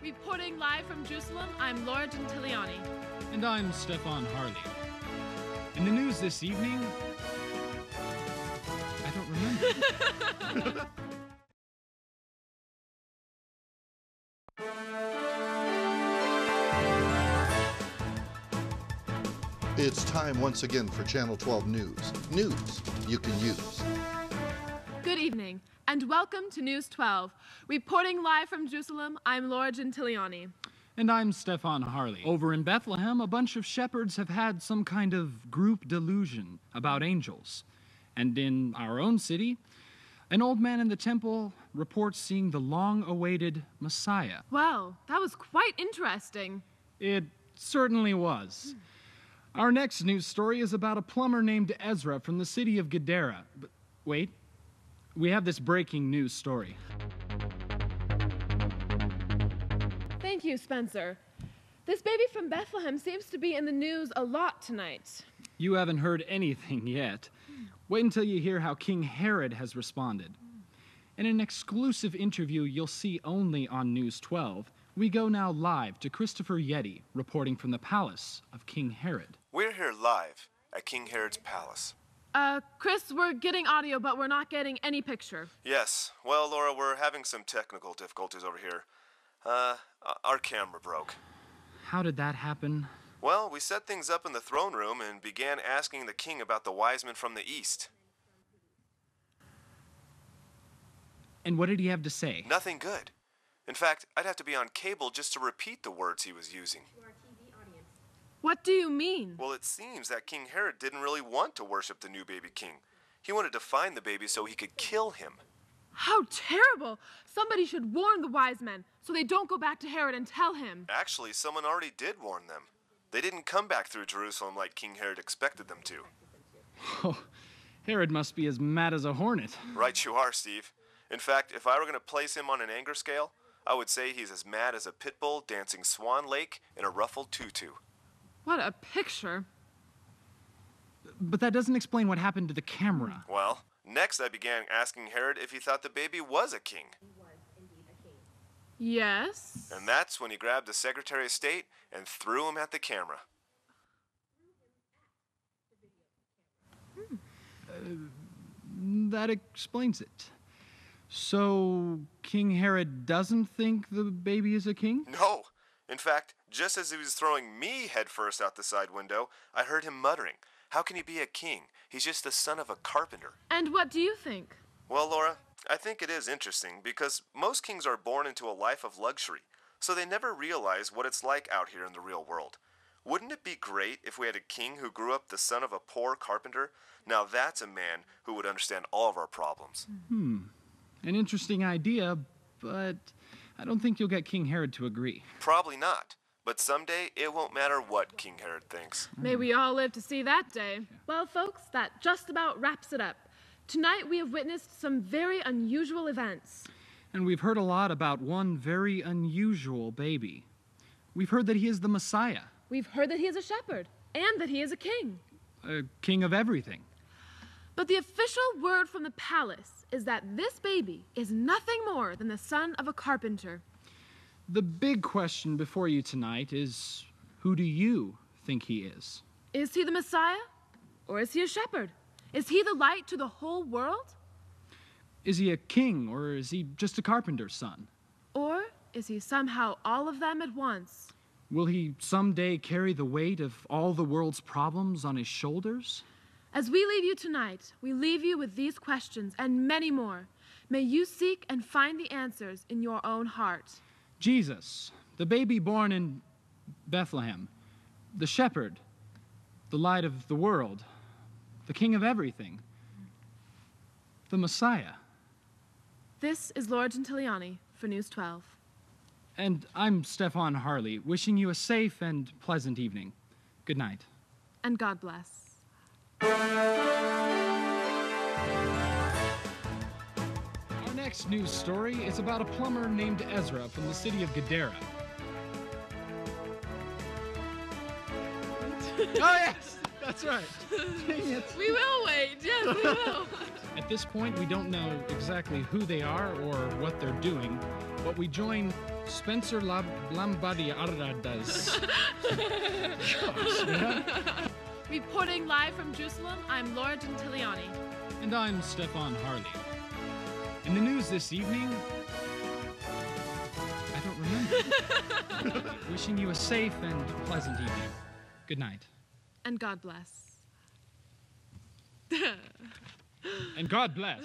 Reporting live from Jerusalem, I'm Laura Gentiliani. And I'm Stefan Harley. In the news this evening, I don't remember. It's time once again for Channel 12 News. News you can use. Good evening, and welcome to News 12. Reporting live from Jerusalem, I'm Laura Gentiliani. And I'm Stefan Harley. Over in Bethlehem, a bunch of shepherds have had some kind of group delusion about angels. And in our own city, an old man in the temple reports seeing the long-awaited Messiah. Well, that was quite interesting. It certainly was. Our next news story is about a plumber named Ezra from the city of Gadara. But wait, we have this breaking news story. Thank you, Spencer. This baby from Bethlehem seems to be in the news a lot tonight. You haven't heard anything yet. Wait until you hear how King Herod has responded. In an exclusive interview you'll see only on News 12, we go now live to Christopher Yeti, reporting from the palace of King Herod. We're here live at King Herod's palace. Chris, we're getting audio, but we're not getting any picture. Yes. Well, Laura, we're having some technical difficulties over here. Our camera broke. How did that happen? Well, we set things up in the throne room and began asking the king about the wise men from the east. And what did he have to say? Nothing good. In fact, I'd have to be on cable just to repeat the words he was using. What do you mean? Well, it seems that King Herod didn't really want to worship the new baby king. He wanted to find the baby so he could kill him. How terrible! Somebody should warn the wise men so they don't go back to Herod and tell him. Actually, someone already did warn them. They didn't come back through Jerusalem like King Herod expected them to. Oh, Herod must be as mad as a hornet. Right you are, Steve. In fact, if I were going to place him on an anger scale, I would say he's as mad as a pit bull dancing Swan Lake in a ruffled tutu. What a picture. But that doesn't explain what happened to the camera. Well, next I began asking Herod if he thought the baby was a king. Yes? And that's when he grabbed the Secretary of State and threw him at the camera. That explains it. So, King Herod doesn't think the baby is a king? No. In fact, just as he was throwing me headfirst out the side window, I heard him muttering, "How can he be a king? He's just the son of a carpenter." And what do you think? Well, Laura, I think it is interesting because most kings are born into a life of luxury, so they never realize what it's like out here in the real world. Wouldn't it be great if we had a king who grew up the son of a poor carpenter? Now that's a man who would understand all of our problems. An interesting idea, but I don't think you'll get King Herod to agree. Probably not. But someday, it won't matter what King Herod thinks. May we all live to see that day. Well, folks, that just about wraps it up. Tonight we have witnessed some very unusual events. And we've heard a lot about one very unusual baby. We've heard that he is the Messiah. We've heard that he is a shepherd, and that he is a king. A king of everything. But the official word from the palace is that this baby is nothing more than the son of a carpenter. The big question before you tonight is, who do you think he is? Is he the Messiah? Or is he a shepherd? Is he the light to the whole world? Is he a king, or is he just a carpenter's son? Or is he somehow all of them at once? Will he someday carry the weight of all the world's problems on his shoulders? As we leave you tonight, we leave you with these questions and many more. May you seek and find the answers in your own heart. Jesus, the baby born in Bethlehem, the shepherd, the light of the world, the king of everything, the Messiah. This is Laura Gentiliani for News 12. And I'm Stefan Harley, wishing you a safe and pleasant evening. Good night. And God bless. Our next news story is about a plumber named Ezra from the city of Gadara. Oh, yes! That's right. Dang it. We will wait. Yes, we will. At this point, we don't know exactly who they are or what they're doing, but we join Spencer Lambadiaradas. Reporting live from Jerusalem, I'm Laura Gentiliani. And I'm Stefan Harley. In the news this evening, I don't remember. Wishing you a safe and pleasant evening. Good night. And God bless. And God bless.